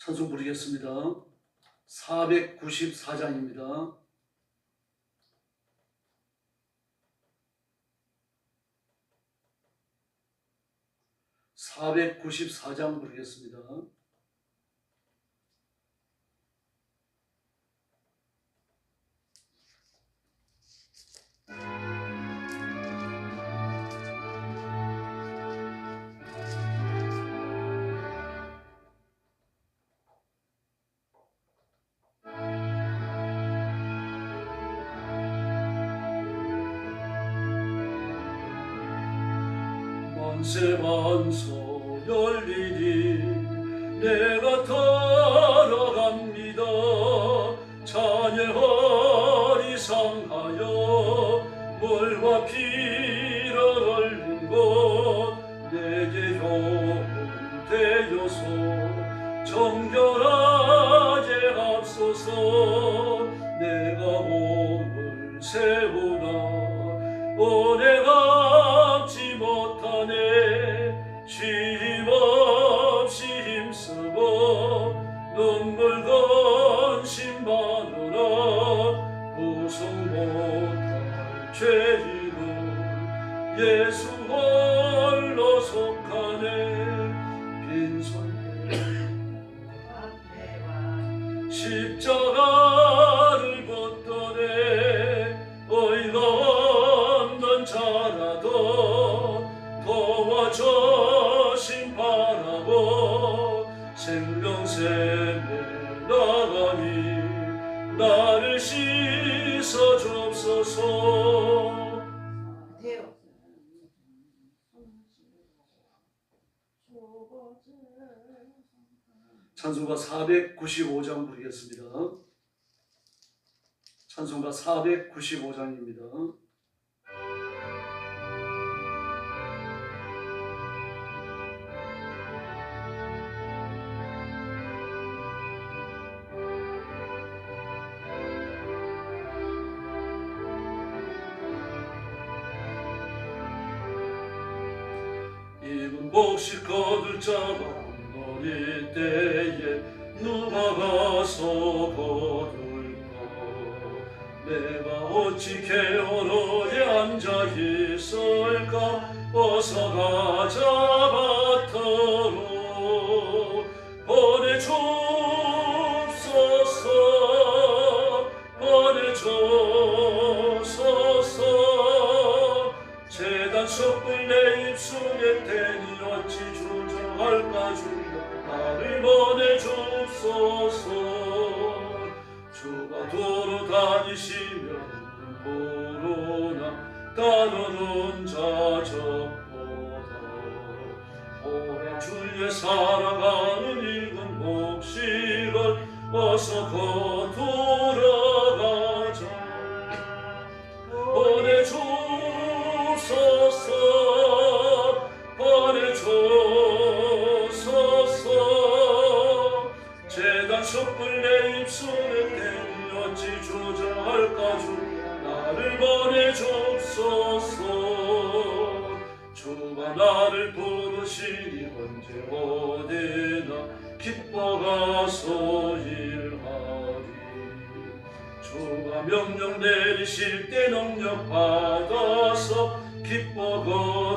찬송 부르겠습니다. 494장입니다. (494장) 부르겠습니다. 만세만소 열리니 내가 따라갑니다. 찬양하리 상하여 물과 피를 흘린 것 내게 효험 되어서 정결하게 앞서서 내가 몸을 세우나 오래 감지 못하네. 쉼없이 힘쓰고 눈물 건심하느라 구속 못할 죄인은 예수 홀로 속하네. 빈손 십자가를 걷더네. 어이가 없는 자라도 도와줘 심판하고 생명샘에 나가니 나를 씻어 주옵소서. 찬송가 495장 부르겠습니다. 찬송가 495장입니다. 입은 몫이 거둘 자가 너희 때에 누가 가서 거둘까. 내가 어찌 게으르게 앉아 있을까. 어서 가자 밭으로 보내주옵소서. 보내주옵소서. 재단 촛불 내 입술에 대니 어찌 주저할까. 주여 나를 보내주옵소서. 주가 도로 다니시면 모르나 따르는 자 적보다. 오래 주에 살아가는 익은 몫이걸 어서 거두러 가자. 보내주옵소서. 보내주옵소서. 재단 촛불 내 입술에 대니 어찌 주저할까. 주 나를 보내주옵소서. 주가 나를 부르시니 언제 어디나 기뻐 가서 일하리. 주가 명령 내리실 때 능력 받아서 기뻐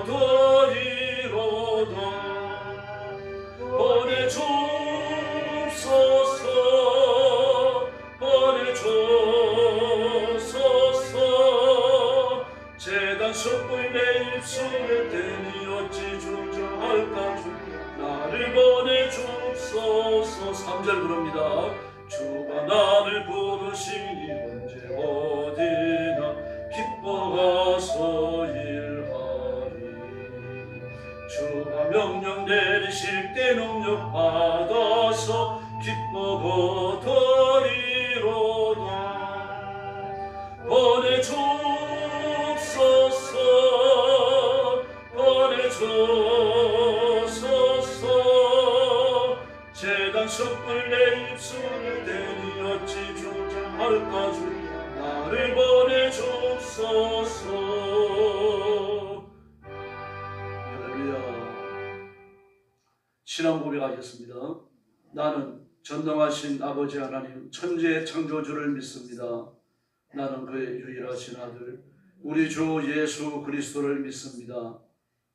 거두리로다. 보내주옵소서. 보내주옵소서. 재단 촛불 내 입술에 대니 어찌 주저할까. 주 나를 보내주옵소서. 3절 부릅니다. 주가 나를 부르시니 언제 어디나 기뻐 가서 일하리. 주가 명령 내리실 때 능력 받아서 기뻐 거두리로다. 보내주옵소서. 보내주옵소서. 재단 촛불 내 입술에 대니 어찌 주저할까. 주 나를 보내주옵소서. 할렐루야. 신앙 고백하겠습니다. 나는 전능하신 아버지 하나님, 천지의 창조주를 믿습니다. 나는 그의 유일하신 아들 우리 주 예수 그리스도를 믿습니다.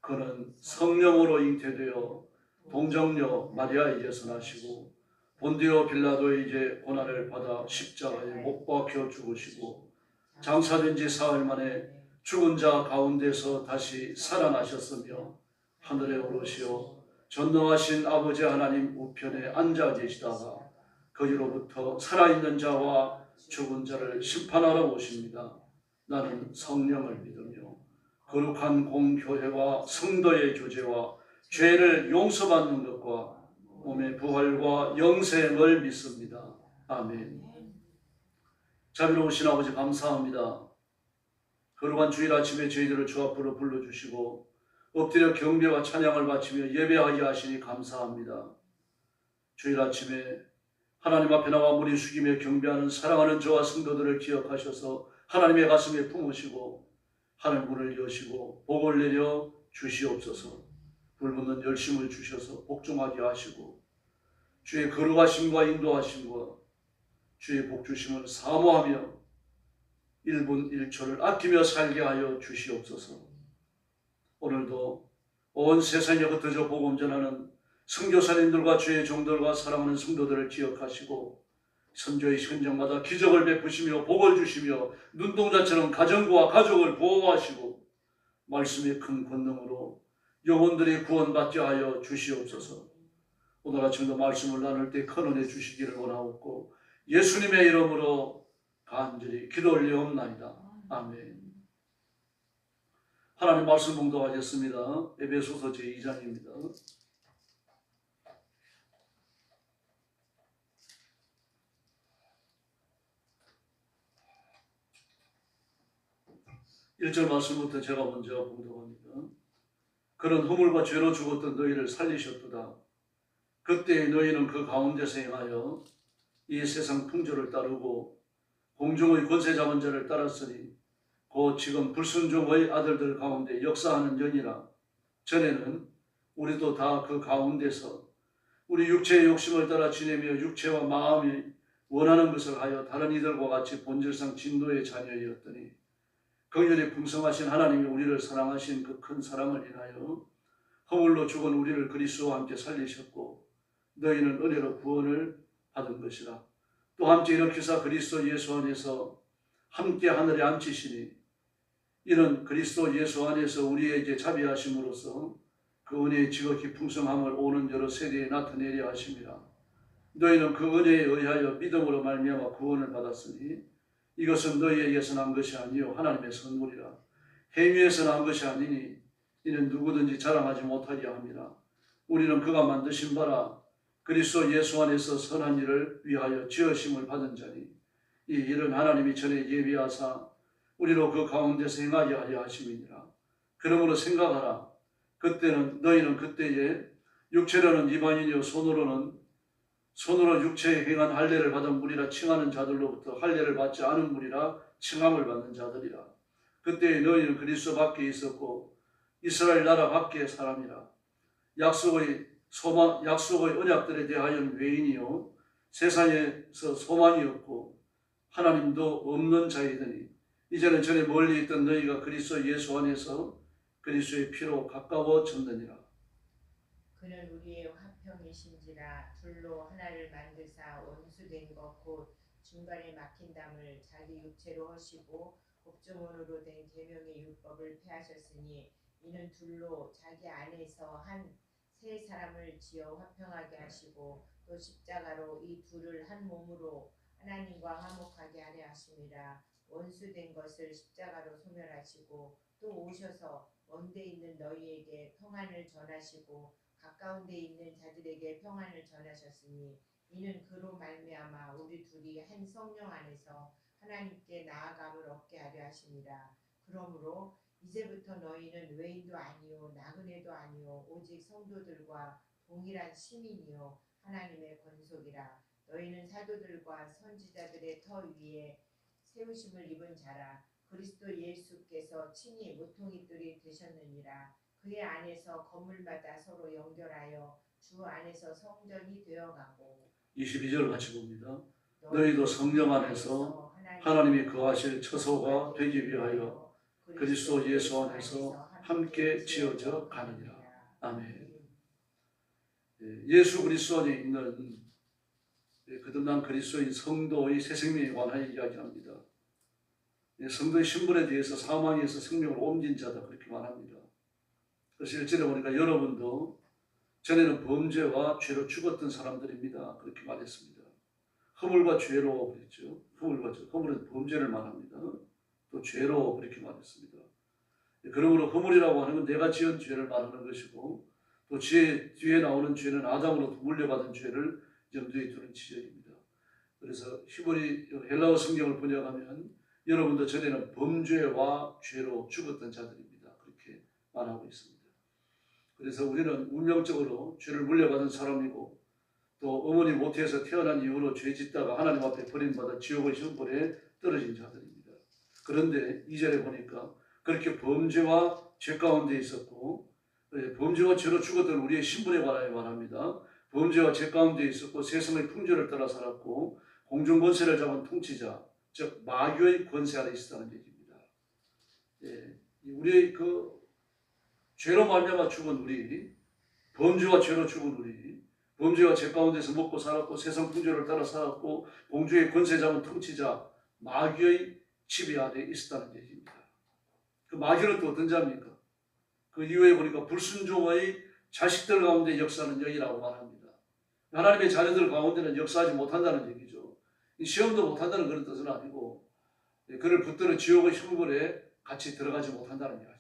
그는 성령으로 잉태되어 동정녀 마리아에게서 나시고 본디오 빌라도에게 고난을 받아 십자가에 못 박혀 죽으시고 장사된 지 사흘 만에 죽은 자 가운데서 다시 살아나셨으며 하늘에 오르시어 전능하신 아버지 하나님 우편에 앉아 계시다가 거기로부터 살아있는 자와 죽은 자를 심판하러 오십니다. 나는 성령을 믿으며 거룩한 공교회와 성도의 교제와 죄를 용서받는 것과 몸의 부활과 영생을 믿습니다. 아멘. 자비로우신 아버지 감사합니다. 거룩한 주일 아침에 저희들을 주 앞으로 불러주시고 엎드려 경배와 찬양을 바치며 예배하게 하시니 감사합니다. 주일 아침에 하나님 앞에 나와 무리 숙이며 경배하는 사랑하는 저와 성도들을 기억하셔서 하나님의 가슴에 품으시고 하늘 문을 여시고 복을 내려 주시옵소서. 불붙는 열심을 주셔서 복종하게 하시고 주의 거룩하심과 인도하심과 주의 복주심을 사모하며 1분 1초를 아끼며 살게 하여 주시옵소서. 오늘도 온 세상에 흩어져 복음 전하는 선교사님들과 주의 종들과 사랑하는 성도들을 기억하시고 선교의 현장마다 기적을 베푸시며 복을 주시며 눈동자처럼 가정과 가족을 보호하시고 말씀의 큰 권능으로 영혼들이 구원받게 하여 주시옵소서. 오늘 아침도 말씀을 나눌 때 큰 은혜 주시기를 원하옵고 예수님의 이름으로 간절히 기도 올리옵나이다. 아멘. 하나님 말씀 봉독하겠습니다. 에베소서 제2장입니다. 1절 말씀부터 제가 먼저 봉독합니다. 그는 허물과 죄로 죽었던 너희를 살리셨도다. 그때 너희는 그 가운데서 행하여 이 세상 풍조를 따르고 공중의 권세 잡은 자를 따랐으니 곧 지금 불순종의 아들들 가운데 역사하는 연이라. 전에는 우리도 다 그 가운데서 우리 육체의 욕심을 따라 지내며 육체와 마음이 원하는 것을 하여 다른 이들과 같이 본질상 진노의 자녀이었더니 긍휼히 풍성하신 하나님이 우리를 사랑하신 그 큰 사랑을 인하여 허물로 죽은 우리를 그리스도와 함께 살리셨고 너희는 은혜로 구원을 받은 것이라. 또 함께 일으키사 그리스도 예수 안에서 함께 하늘에 앉히시니 이는 그리스도 예수 안에서 우리에게 자비하심으로써 그 은혜의 지극히 풍성함을 오는 여러 세대에 나타내려 하심이라. 너희는 그 은혜에 의하여 믿음으로 말미암아 구원을 받았으니 이것은 너희에게서 난 것이 아니요 하나님의 선물이라. 행위에서 난 것이 아니니 이는 누구든지 자랑하지 못하려 함이라. 우리는 그가 만드신 바라 그리스도 예수 안에서 선한 일을 위하여 지으심을 받은 자니 이 일은 하나님이 전에 예비하사 우리로 그 가운데서 행하게 하려 하심이니라. 그러므로 생각하라. 그때는 너희는 그때에 육체로는 이방인이요 손으로 육체에 행한 할례를 받은 무리라 칭하는 자들로부터 할례를 받지 않은 무리라 칭함을 받는 자들이라. 그때 너희는 그리스도 밖에 있었고 이스라엘 나라 밖의 사람이라. 약속의 언약들에 대하여는 외인이요 세상에서 소망이었고 하나님도 없는 자이더니 이제는 전에 멀리 있던 너희가 그리스도 예수 안에서 그리스도의 피로 가까워졌느니라. 그는 우리의 화평이신지라 둘로 하나를 만드사 원수된 것 곧 중간에 막힌 담을 자기 육체로 하시고 법정원으로 된 계명의 율법을 폐하셨으니 이는 둘로 자기 안에서 한 세 사람을 지어 화평하게 하시고 또 십자가로 이 둘을 한 몸으로 하나님과 화목하게 하려 하심이라. 원수된 것을 십자가로 소멸하시고 또 오셔서 먼데 있는 너희에게 평안을 전하시고 가까운 데 있는 자들에게 평안을 전하셨으니 이는 그로 말미암아 우리 둘이 한 성령 안에서 하나님께 나아감을 얻게 하려 하심이라. 그러므로 이제부터 너희는 외인도 아니요 나그네도 아니요 오직 성도들과 동일한 시민이요 하나님의 권속이라. 너희는 사도들과 선지자들의 터 위에 세우심을 입은 자라. 그리스도 예수께서 친히 모퉁이돌이 되셨느니라. 그의 안에서 건물마다 서로 연결하여 주 안에서 성전이 되어가고 22절 같이 봅니다. 너희도 성령 안에서 하나님이 거하실 처소가 되기 위하여 그리스도 예수 안에서 함께 지어져 가느니라. 아멘. 예수 그리스도 안에 있는 거듭난 그리스도인 성도의 새 생명에 관하여 이야기합니다. 성도의 신분에 대해서 사망에서 생명을 옮긴 자다 그렇게 말합니다. 그래서 1절에 보니까 여러분도 전에는 범죄와 죄로 죽었던 사람들입니다. 그렇게 말했습니다. 허물과 죄로 그랬죠. 허물은 범죄를 말합니다. 또 죄로 그렇게 말했습니다. 그러므로 허물이라고 하는 건 내가 지은 죄를 말하는 것이고 또 뒤에 나오는 죄는 아담으로부터 물려받은 죄를 염두에 두는 지적입니다. 그래서 헬라어 성경을 번역하면 여러분도 전에는 범죄와 죄로 죽었던 자들입니다. 그렇게 말하고 있습니다. 그래서 우리는 운명적으로 죄를 물려받은 사람이고 또 어머니 모태에서 태어난 이후로 죄 짓다가 하나님 앞에 버림받아 지옥의 형벌에 떨어진 자들입니다. 그런데 2절에 보니까 그렇게 범죄와 죄 가운데 있었고 범죄와 죄로 죽었던 우리의 신분에 관하여 말합니다. 범죄와 죄 가운데 있었고 세상의 풍조를 따라 살았고 공중 권세를 잡은 통치자 즉 마귀의 권세 아래 있었다는 얘기입니다. 우리의 그 죄로 말미암아 죽은 우리, 범죄와 죄로 죽은 우리, 범죄와 죄 가운데서 먹고 살았고 세상 풍조를 따라 살았고 공중의 권세 잡은 통치자 마귀의 지배 아래 있었다는 얘기입니다. 그 마귀는 또 어떤 자입니까? 그 이후에 보니까 불순종의 자식들 가운데 역사하는 영이라고 말합니다. 하나님의 자녀들 가운데는 역사하지 못한다는 얘기죠. 시험도 못한다는 그런 뜻은 아니고 그를 붙들어 지옥의 형벌에 같이 들어가지 못한다는 이야기입니다.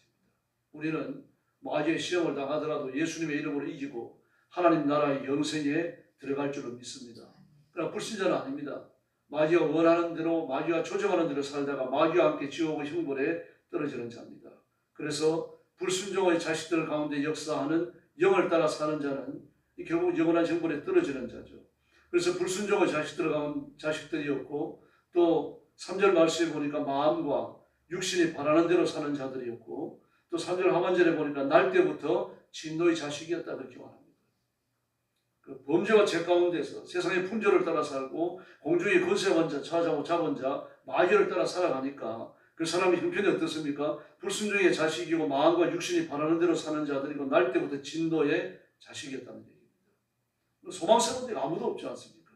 우리는 마귀의 시험을 당하더라도 예수님의 이름으로 이기고 하나님 나라의 영생에 들어갈 줄을 믿습니다. 그러나 불신자는 아닙니다. 마귀가 원하는 대로 마귀가 조정하는 대로 살다가 마귀와 함께 지옥의 형벌에 떨어지는 자입니다. 그래서 불순종의 자식들 가운데 역사하는 영을 따라 사는 자는 결국 영원한 형벌에 떨어지는 자죠. 그래서 불순종의 자식들이었고 또 3절 말씀에 보니까 마음과 육신이 바라는 대로 사는 자들이었고 또 3절 하반절에 보니까 날 때부터 진노의 자식이었다 그렇게 말합니다. 그 범죄와 죄 가운데서 세상의 풍조를 따라 살고 공중의 권세한 자, 잡은 자, 마귀를 따라 살아가니까 그 사람의 형편이 어떻습니까? 불순종의 자식이고 마음과 육신이 바라는 대로 사는 자들이고 날 때부터 진노의 자식이었다는 얘기입니다. 소망스러운 데가 아무도 없지 않습니까?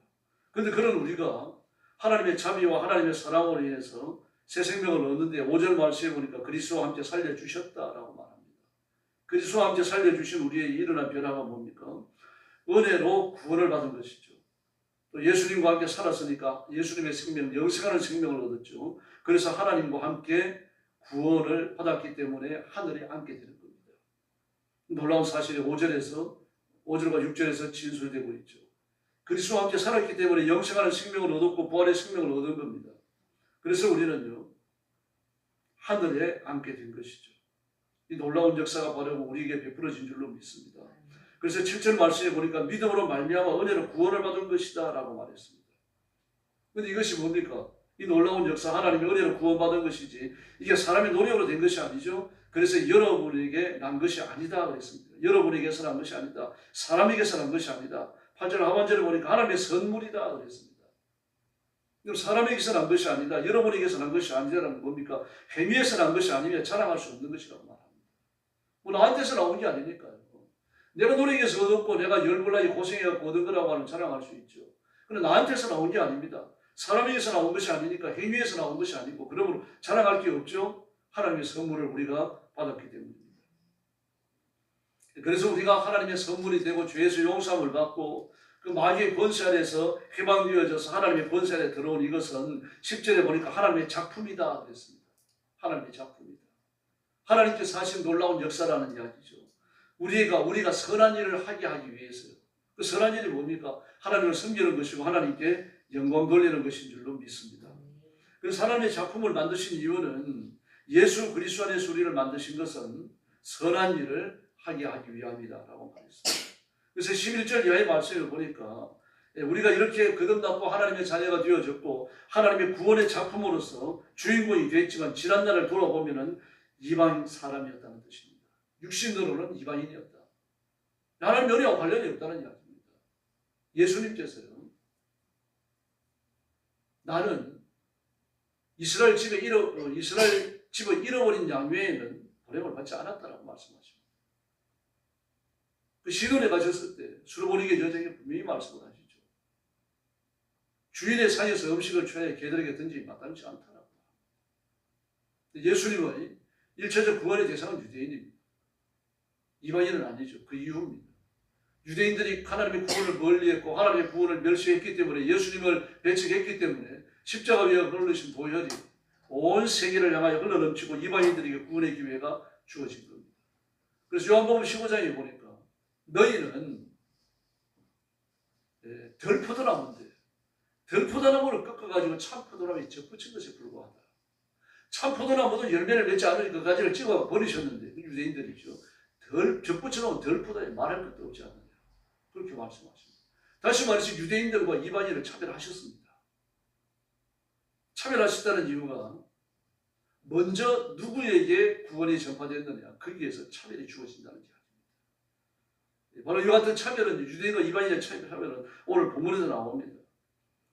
그런데 그런 우리가 하나님의 자비와 하나님의 사랑으로 인해서 새 생명을 얻는데 5절 말씀에 보니까 그리스도와 함께 살려주셨다라고 말합니다. 그리스도와 함께 살려주신 우리의 일어난 변화가 뭡니까? 은혜로 구원을 받은 것이죠. 또 예수님과 함께 살았으니까 예수님의 생명, 영생하는 생명을 얻었죠. 그래서 하나님과 함께 구원을 받았기 때문에 하늘에 앉게 되는 겁니다. 놀라운 사실이 5절과 6절에서 진술되고 있죠. 그리스도와 함께 살았기 때문에 영생하는 생명을 얻었고 부활의 생명을 얻은 겁니다. 그래서 우리는요 하늘에 앉게 된 것이죠. 이 놀라운 역사가 바로 우리에게 베풀어진 줄로 믿습니다. 그래서 7절 말씀에 보니까 믿음으로 말미암아 은혜로 구원을 받은 것이다 라고 말했습니다. 그런데 이것이 뭡니까? 이 놀라운 역사 하나님의 은혜로 구원받은 것이지 이게 사람의 노력으로 된 것이 아니죠. 그래서 여러분에게 난 것이 아니다 그랬습니다. 여러분에게서 난 것이 아니다. 사람에게서 난 것이 아니다. 8절 하반절에 보니까 하나님의 선물이다 그랬습니다. 사람에게서 난 것이 아니다. 여러분에게서 난 것이 아니다라는 뭡니까? 행위에서 난 것이 아니면 자랑할 수 없는 것이라고 말합니다. 뭐 나한테서 나온 게 아니니까요. 내가 노력해서 얻었고 내가 열불나게 고생해서 얻은 거라고 하면 자랑할 수 있죠. 그런데 나한테서 나온 게 아닙니다. 사람에게서 나온 것이 아니니까 행위에서 나온 것이 아니고 그러므로 자랑할 게 없죠. 하나님의 선물을 우리가 받았기 때문입니다. 그래서 우리가 하나님의 선물이 되고 죄에서 용서함을 받고 그 마귀의 권세 아래에서 해방되어져서 하나님의 권세 아래 들어온 이것은 10절에 보니까 하나님의 작품이다 그랬습니다. 하나님의 작품이다. 하나님께서 하신 놀라운 역사라는 이야기죠. 우리가 선한 일을 하기 위해서요. 그 선한 일이 뭡니까? 하나님을 섬기는 것이고 하나님께 영광 돌리는 것인 줄로 믿습니다. 그래서 하나님의 작품을 만드신 이유는 예수 그리스도 안에서 우리를 만드신 것은 선한 일을 하기 위함이다라고 말했습니다. 그래서 11절 이하의 말씀을 보니까 우리가 이렇게 거듭났고 하나님의 자녀가 되어졌고 하나님의 구원의 작품으로서 주인공이 됐지만 지난 날을 돌아보면 이방 사람이었다는 뜻입니다. 육신으로는 이방인이었다. 하나님 은혜와 관련이 없다는 이야기입니다. 예수님께서요, 나는 이스라엘 집을 잃어버린 양 외에는 보냄을 받지 않았다라고 말씀하십니다. 그 시돈에 가셨을 때 수르보니게 여정에 분명히 말씀을 하시죠. 주일의 상에서 음식을 취하여 개들에게 던지기 마땅치 않다라고. 예수님의 일차적 구원의 대상은 유대인입니다. 이방인은 아니죠. 그 이유입니다. 유대인들이 하나님의 구원을 멀리했고 하나님의 구원을 멸시했기 때문에, 예수님을 배척했기 때문에 십자가 위에 흘러신 보혈이 온 세계를 향하여 흘러넘치고 이방인들에게 구원의 기회가 주어진 겁니다. 그래서 요한복음 15장에 보니까 너희는 덜 포도나무인데 덜 포도나무를 꺾어가지고 참 포도나무에 접붙인 것에 불과하다. 참 포도나무도 열매를 맺지 않으니까 그 가지를 찍어 버리셨는데, 유대인들이죠. 덜 접붙여놓은 덜 포도에 말할 것도 없지 않느냐, 그렇게 말씀하십니다. 다시 말해서 유대인들과 이방인을 차별하셨습니다. 차별하셨다는 이유가 먼저 누구에게 구원이 전파되었느냐, 거기에서 차별이 주어진다는 이야기입니다. 바로 이 같은 차별은, 유대인과 이방인의 차별은 오늘 본문에서 나옵니다.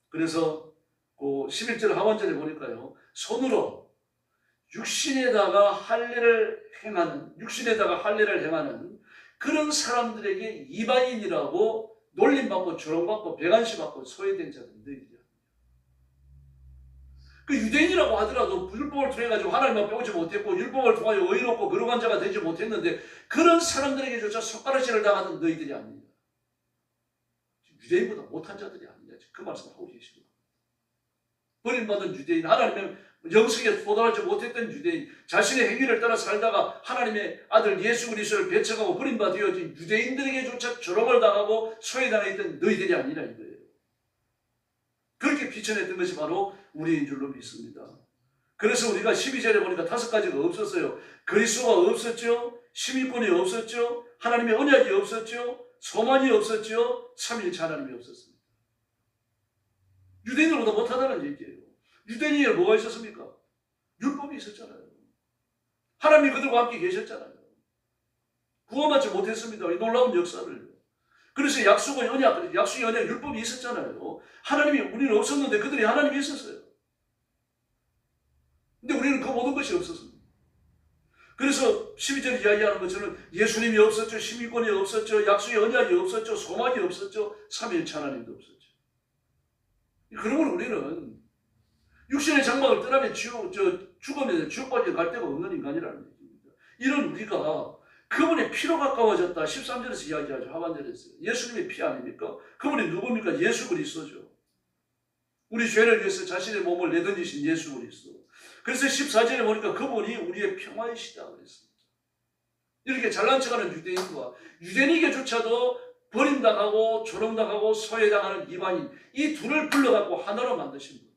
그래서 그 11절 하반절에 보니까요, 손으로 육신에다가 할례를 행하는 그런 사람들에게 이방인이라고 놀림받고 조롱받고 배관시받고 소외된 자들은 너희들이야. 그 유대인이라고 하더라도 율법을 통해 가지고 하나님만 배우지 못했고 율법을 통하여 의롭고 거룩한 자가 되지 못했는데, 그런 사람들에게조차 손가락질을 당하던 너희들이 아니냐. 유대인보다 못한 자들이 아니냐, 그 말씀을 하고 계십니다. 버림받은 유대인, 하나님의 영성에 도달하지 못했던 유대인, 자신의 행위를 따라 살다가 하나님의 아들 예수 그리스도를 배척하고 버림받아진 유대인들에게조차 조롱을 당하고 소외당했던 너희들이 아니라 이거예요. 그렇게 비춰냈던 것이 바로 우리인 줄로 믿습니다. 그래서 우리가 12절에 보니까 5가지가 없었어요. 그리스도가 없었죠, 시민권이 없었죠, 하나님의 언약이 없었죠, 소망이 없었죠, 삼위일체 하나님이 없었습니다. 유대인들보다 못하다는 얘기예요. 유대인에게 뭐가 있었습니까? 율법이 있었잖아요. 하나님이 그들과 함께 계셨잖아요. 구원받지 못했습니다. 이 놀라운 역사를. 그래서 약속의 언약, 율법이 있었잖아요. 하나님이, 우리는 없었는데 그들이 하나님이 있었어요. 근데 우리는 그 모든 것이 없었습니다. 그래서 12절에 이야기하는 것처럼 예수님이 없었죠, 시민권이 없었죠, 약속의 언약이 없었죠, 소망이 없었죠, 삼위일체 하나님도 없었죠. 그러면 우리는 육신의 장막을 떠나면 죽으면 지옥밖에 갈 데가 없는 인간이라는 얘기입니다. 이런 우리가 그분의 피로 가까워졌다. 13절에서 이야기하죠. 하반절에서. 예수님의 피 아닙니까? 그분이 누굽니까? 예수 그리스도죠. 우리 죄를 위해서 자신의 몸을 내던지신 예수 그리스도. 그래서 14절에 보니까 그분이 우리의 평화이시다 그랬습니다. 이렇게 잘난 척하는 유대인과 유대인에게조차도 버림당하고 조롱당하고 소외당하는 이방인, 이 둘을 불러갖고 하나로 만드신 분,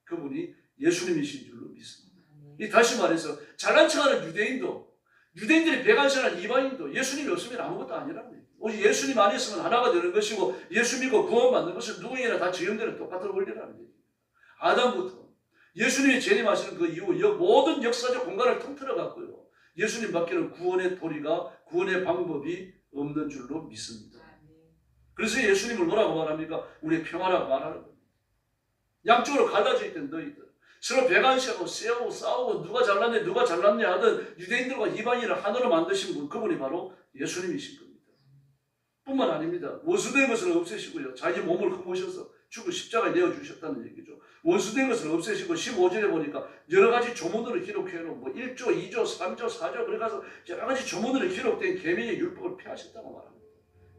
그분이 예수님이신 줄로 믿습니다. 이 다시 말해서 잘난 척하는 유대인도, 유대인들이 배관시하는 이방인도 예수님이 없으면 아무것도 아니라는 얘기예요. 오직 예수님 안에 있으면 하나가 되는 것이고, 예수 믿고 구원받는 것은 누구에게나 다 적용되는 똑같은 원리라는 얘기입니다. 아담부터 예수님이 재림하시는 그 이후 모든 역사적 공간을 통틀어 갖고요, 예수님 밖에는 구원의 도리가, 구원의 방법이 없는 줄로 믿습니다. 그래서 예수님을 뭐라고 말합니까? 우리의 평화라고 말하는 겁니다. 양쪽으로 갈라져 있던 너희들, 서로 배관시하고 싸우고 누가 잘났네 누가 잘났네 하던 유대인들과 이방인을 하나로 만드신 분, 그분이 바로 예수님이신 겁니다. 뿐만 아닙니다. 원수된 것을 없애시고요, 자기 몸을 흠으셔서 죽을 십자가에 내어주셨다는 얘기죠. 원수된 것을 없애시고 15절에 보니까 여러 가지 조문으로 기록해놓은 1조, 2조, 3조, 4조 그래 가서 여러 가지 조문으로 기록된 계명의 율법을 폐하셨다고 말합니다.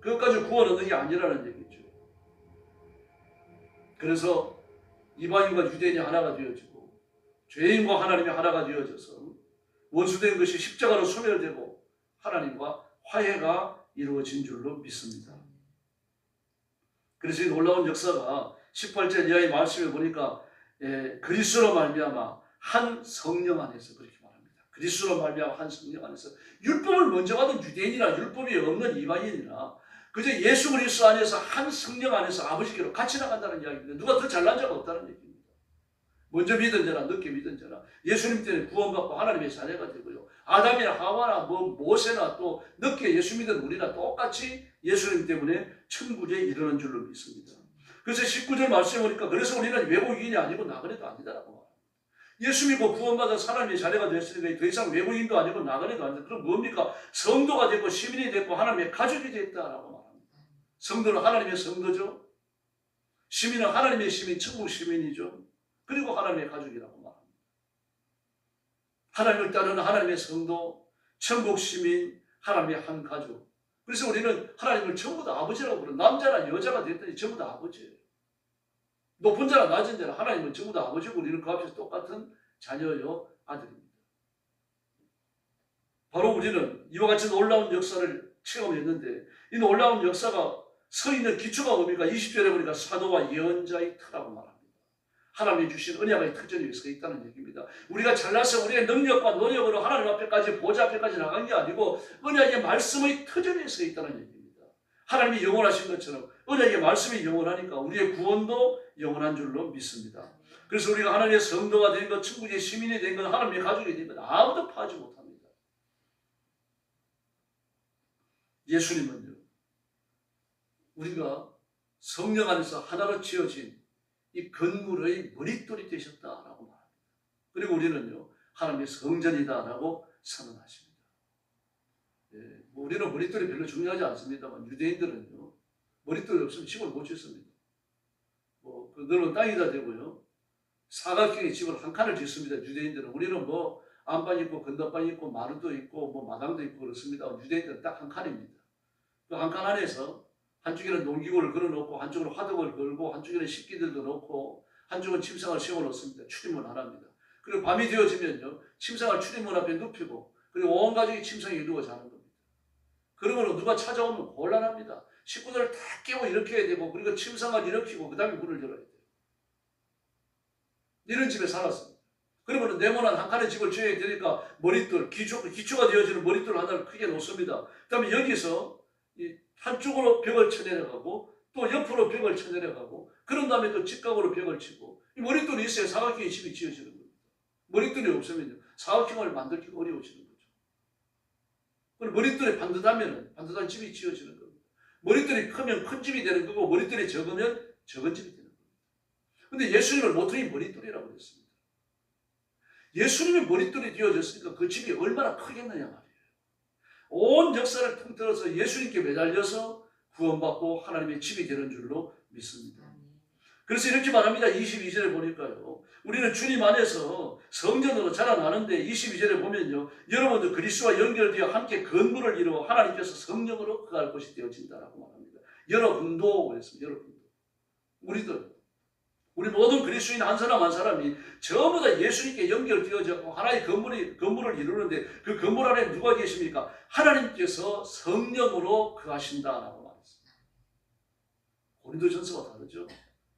그것까지 구원 얻는 게 아니라는 얘기죠. 그래서 이방인과 유대인이 하나가 되어지고 죄인과 하나님이 하나가 되어져서 원수된 것이 십자가로 소멸되고 하나님과 화해가 이루어진 줄로 믿습니다. 그래서 이 놀라운 역사가 18절 이하의 말씀에 보니까 그리스도로 말미암아 한 성령 안에서 그렇게 말합니다. 그리스도로 말미암아 한 성령 안에서, 율법을 먼저 받은 유대인이나 율법이 없는 이방인이나 그저 예수 그리스도 안에서 한 성령 안에서 아버지께로 같이 나간다는 이야기입니다. 누가 더 잘난 자가 없다는 얘기입니다. 먼저 믿은 자나 늦게 믿은 자나 예수님 때문에 구원받고 하나님의 자녀가 되고요. 아담이나 하와나 모세나 또 늦게 예수 믿은 우리나 똑같이 예수님 때문에 천국에 이르는 줄로 믿습니다. 그래서 19절 말씀해 보니까 그래서 우리는 외국인이 아니고 나그네도 아니다라고 말합니다. 예수 믿고 구원받아 하나님의 자녀가 됐으니까 더 이상 외국인도 아니고 나그네도 아니다. 그럼 뭡니까? 성도가 됐고 시민이 됐고 하나님의 가족이 됐다라고 말합니다. 성도는 하나님의 성도죠. 시민은 하나님의 시민, 천국 시민이죠. 그리고 하나님의 가족이라고 말합니다. 하나님을 따르는 하나님의 성도, 천국 시민, 하나님의 한 가족. 그래서 우리는 하나님을 전부 다 아버지라고 부르는 남자나 여자가 됐더니 전부 다 아버지예요. 높은 자나 낮은 자나 하나님은 전부 다 아버지고 우리는 그 앞에서 똑같은 자녀요 아들입니다. 바로 우리는 이와 같이 놀라운 역사를 체험했는데 이 놀라운 역사가 서 있는 기초가 뭡니까? 20절에 보니까 사도와 예언자의 터라고 말합니다. 하나님이 주신 언약의 터전이 위에 서 있다는 얘기입니다. 우리가 잘나서 우리의 능력과 노력으로 하나님 앞에까지 보좌 앞에까지 나간 게 아니고 언약의 말씀의 터전에 서 있다는 얘기입니다. 하나님이 영원하신 것처럼 언약의 말씀이 영원하니까 우리의 구원도 영원한 줄로 믿습니다. 그래서 우리가 하나님의 성도가 된 것, 천국의 시민이 된 것, 하나님의 가족이 된 것 아무도 파하지 못합니다. 예수님은요, 우리가 성령 안에서 하나로 지어진 이 건물의 머릿돌이 되셨다라고 말합니다. 그리고 우리는요, 하나님의 성전이다라고 선언하십니다. 우리는 머릿돌이 별로 중요하지 않습니다만 유대인들은요, 머릿돌이 없으면 집을 못 짓습니다. 그 넓은 땅이다 되고요, 사각형의 집을 한 칸을 짓습니다. 유대인들은. 우리는 안방 있고 건너방 있고 마루도 있고 마당도 있고 그렇습니다. 유대인들은 딱 한 칸입니다. 그 한 칸 안에서 한쪽에는 농기구를 걸어놓고 한쪽으로 화덕을 걸고 한쪽에는 식기들도 놓고 한쪽은 침상을 세워놓습니다. 출입문 안 합니다. 그리고 밤이 되어지면요, 침상을 출입문 앞에 눕히고 그리고 온 가족이 침상에 누워 자는 겁니다. 그러면 누가 찾아오면 곤란합니다. 식구들을 다 깨워 일으켜야 되고 그리고 침상을 일으키고 그 다음에 문을 열어야 돼요. 이런 집에 살았습니다. 그러면 네모난 한 칸의 집을 지어야 되니까 머릿돌, 기초가 되어지는 머릿돌 하나를 크게 놓습니다. 그 다음에 여기서 한쪽으로 벽을 쳐내려가고 또 옆으로 벽을 쳐내려가고 그런 다음에 또 직각으로 벽을 치고 이 머릿돌이 있어야 사각형의 집이 지어지는 겁니다. 머릿돌이 없으면요, 사각형을 만들기 어려워지는 거죠. 그럼 머릿돌이 반듯한 집이 지어지는 겁니다. 머릿돌이 크면 큰 집이 되는 거고 머릿돌이 적으면 적은 집이 되는 겁니다. 그런데 예수님을 모퉁이 머릿돌이라고 했습니다. 예수님의 머릿돌이 되어졌으니까 그 집이 얼마나 크겠느냐 말이에요. 온 역사를 통틀어서 예수님께 매달려서 구원받고 하나님의 집이 되는 줄로 믿습니다. 그래서 이렇게 말합니다. 22절에 보니까요, 우리는 주님 안에서 성전으로 자라나는데 22절에 보면요, 여러분도 그리스도와 연결되어 함께 건물을 이루어 하나님께서 성령으로 거할 곳이 되어진다라고 말합니다. 여러분도 그랬습니다. 여러분도. 우리도. 우리 모든 그리스도인 한 사람 한 사람이 전부 다 예수님께 연결되어져 하나의 건물을 이루는데 그 건물 안에 누가 계십니까? 하나님께서 성령으로 거하신다라고 말했습니다. 고린도전서와 다르죠.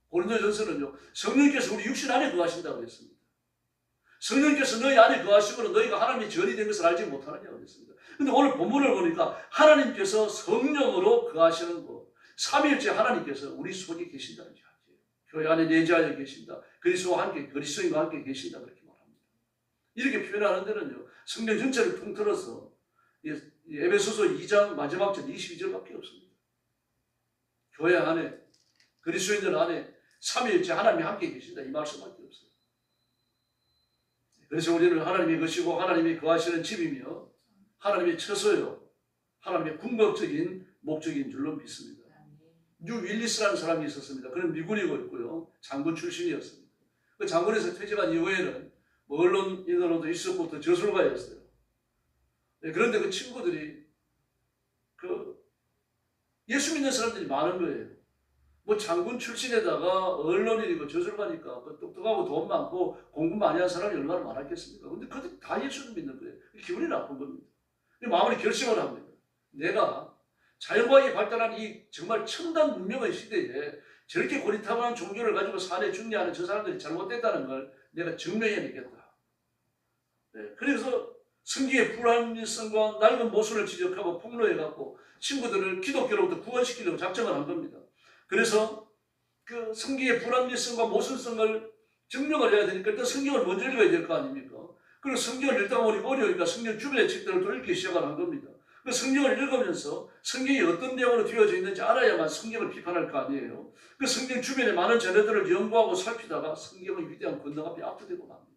고린도전서는요, 성령께서 우리 육신 안에 거하신다고 했습니다. 성령께서 너희 안에 거하시므로 너희가 하나님의 전이 된 것을 알지 못하느냐고 했습니다. 그런데 오늘 본문을 보니까 하나님께서 성령으로 거하시는 것, 삼위일체 하나님께서 우리 속에 계신다는 거죠. 교회 안에 내재하여 계신다. 그리스도인과 함께 계신다. 그렇게 말합니다. 이렇게 표현하는 데는요, 성경 전체를 통틀어서 에베소서 2장 마지막 절 22절밖에 없습니다. 교회 안에, 그리스도인들 안에 삼위일체 하나님이 함께 계신다. 이 말씀밖에 없어요. 그래서 우리는 하나님이 것이고 하나님이 거하시는 집이며 하나님의 처소요, 하나님의 궁극적인 목적인 줄로 믿습니다. 뉴 윌리스라는 사람이 있었습니다. 그는 미군이고 있고요, 장군 출신이었습니다. 그 장군에서 퇴직한 이후에는 언론인으로도 있었고 또 저술가였어요. 그런데 그 친구들이 예수 믿는 사람들이 많은 거예요. 장군 출신에다가 언론인이고 저술가니까 똑똑하고 돈 많고 공부 많이 한 사람이 얼마나 많았겠습니까? 근데 그들 다 예수를 믿는 거예요. 기분이 나쁜 겁니다. 마음으로 결심을 합니다. 내가 자연과학이 발달한 이 정말 첨단 문명의 시대에 저렇게 고리타분한 종교를 가지고 사내 중리하는 저 사람들이 잘못됐다는 걸 내가 증명해내겠다. 그래서 성기의 불합리성과 낡은 모순을 지적하고 폭로해갖고 친구들을 기독교로부터 구원시키려고 작정을 한 겁니다. 그래서 그 성기의 불합리성과 모순성을 증명을 해야 되니까 일단 성경을 먼저 읽어야 될 거 아닙니까? 그리고 성경을 읽다 보니까 어려우니까 성경 주변의 책들을 또 읽기 시작을 한 겁니다. 그 성경을 읽으면서 성경이 어떤 내용으로 되어져 있는지 알아야만 성경을 비판할 거 아니에요. 그 성경 주변의 많은 자료들을 연구하고 살피다가 성경의 위대한 권능 앞에 압도되고 맙니다.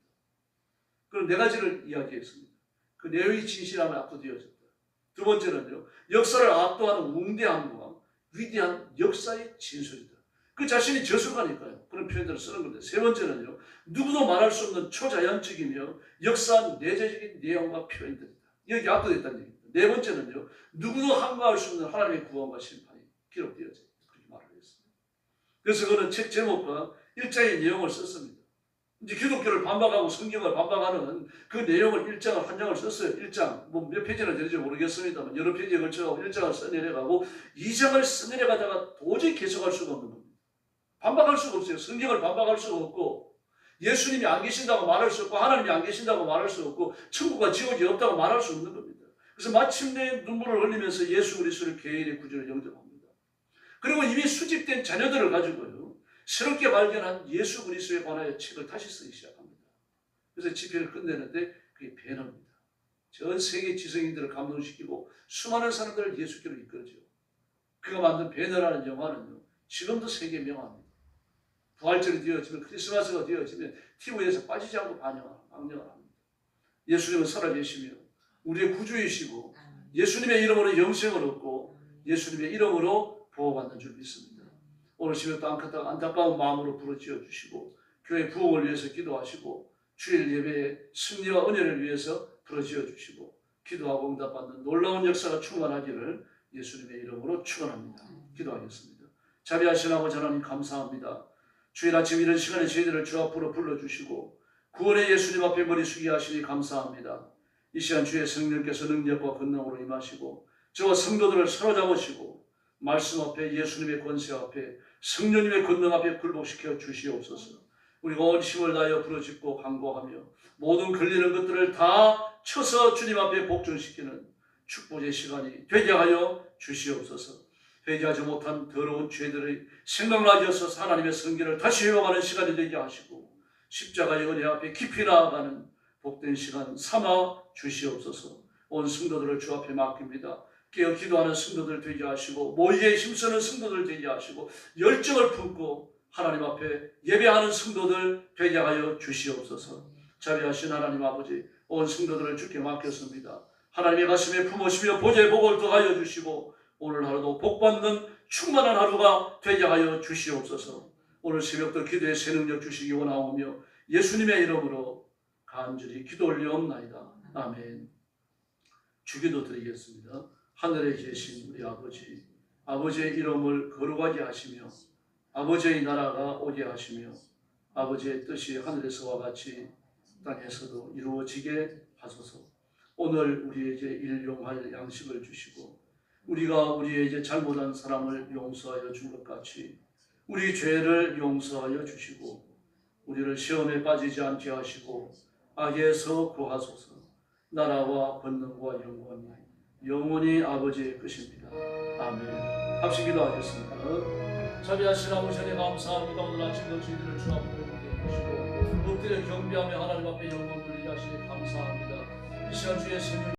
그럼 네 가지를 이야기했습니다. 그 내용이 진실함에 압도되어졌다. 두 번째는요, 역사를 압도하는 웅대함과 위대한 역사의 진술이다. 그 자신이 저술가니까요. 그런 표현들을 쓰는 건데, 세 번째는요, 누구도 말할 수 없는 초자연적이며 역사 내재적인 내용과 표현들이다. 여기 압도됐다는 얘기입니다. 네 번째는요, 누구도 항거할 수 없는 하나님의 구원과 심판이 기록되어져 있다. 그렇게 말을 했습니다. 그래서 그는 책 제목과 일장의 내용을 썼습니다. 이제 기독교를 반박하고 성경을 반박하는 그 내용을 일장을 한 장을 썼어요. 1장 뭐 몇 페이지나 되는지 모르겠습니다만 여러 페이지에 걸쳐가고 1장을 써내려가고 2장을 써내려가다가 도저히 계속할 수가 없는 겁니다. 반박할 수가 없어요. 성경을 반박할 수가 없고 예수님이 안 계신다고 말할 수 없고 하나님이 안 계신다고 말할 수 없고 천국과 지옥이 없다고 말할 수 없는 겁니다. 그래서 마침내 눈물을 흘리면서 예수 그리스도를 개인의 구주로 영접합니다. 그리고 이미 수집된 자료들을 가지고요. 새롭게 발견한 예수 그리스도에 관하여 책을 다시 쓰기 시작합니다. 그래서 집회를 끝내는데 그게 배너입니다. 전 세계 지성인들을 감동시키고 수많은 사람들을 예수께로 이끌어줘요. 그가 만든 배너라는 영화는요. 지금도 세계 명화입니다. 부활절이 되어지면 크리스마스가 되어지면 TV에서 빠지지 않고 방영을 합니다. 예수님은 살아계시며 우리의 구주이시고 예수님의 이름으로 영생을 얻고 예수님의 이름으로 보호받는 줄 믿습니다. 오늘 새벽도 안타까운 마음으로 부르짖어 주시고 교회 부흥을 위해서 기도하시고 주일 예배의 승리와 은혜를 위해서 부르짖어 주시고 기도하고 응답받는 놀라운 역사가 충만하기를 예수님의 이름으로 축원합니다. 기도하겠습니다. 자비하신 아버지 하나님 감사합니다. 주일 아침 이런 시간에 저희들을 주 앞으로 불러주시고 구원의 예수님 앞에 머리 숙이게 하시니 감사합니다. 이 시간 주의 성령께서 능력과 권능으로 임하시고 저와 성도들을 사로잡으시고 말씀 앞에 예수님의 권세 앞에 성령님의 권능 앞에 굴복시켜 주시옵소서. 우리가 온 힘을 다하여 부르짖고 간구하며 모든 걸리는 것들을 다 쳐서 주님 앞에 복종시키는 축복의 시간이 되게 하여 주시옵소서. 회개하지 못한 더러운 죄들의 생각나게 하셔서 하나님의 성경을 다시 회복하는 시간이 되게 하시고 십자가의 은혜 앞에 깊이 나아가는 복된 시간 삼아 주시옵소서. 온 성도들을 주 앞에 맡깁니다. 깨어 기도하는 성도들 되게 하시고 모이에 힘쓰는 성도들 되게 하시고 열정을 품고 하나님 앞에 예배하는 성도들 되게 하여 주시옵소서. 자비하신 하나님 아버지 온 성도들을 주께 맡겼습니다. 하나님의 가슴에 품으시며 보좌의 복을 더하여 주시고 오늘 하루도 복받는 충만한 하루가 되게 하여 주시옵소서. 오늘 새벽도 기도의 새 능력 주시기 원하오며 예수님의 이름으로 간절히 기도 올리옵나이다. 아멘. 주기도 드리겠습니다. 하늘에 계신 우리 아버지, 아버지의 이름을 거룩하게 하시며 아버지의 나라가 오게 하시며 아버지의 뜻이 하늘에서와 같이 땅에서도 이루어지게 하소서. 오늘 우리에게 일용할 양식을 주시고 우리가 우리에게 잘못한 사람을 용서하여 준 것 같이 우리 죄를 용서하여 주시고 우리를 시험에 빠지지 않게 하시고 악에서 구하소서. 나라와 권능과 영광이 영원히 아버지의 것입니다. 아멘. 합심 기도하겠습니다. 자비하신 아버지 하나님 감사합니다. 오늘 아침도 저희들을 주 앞으로 모시고 엎드려 경배하며 하나님 앞에 영광 돌리게 하시니 감사합니다. 이 시간 주의 성령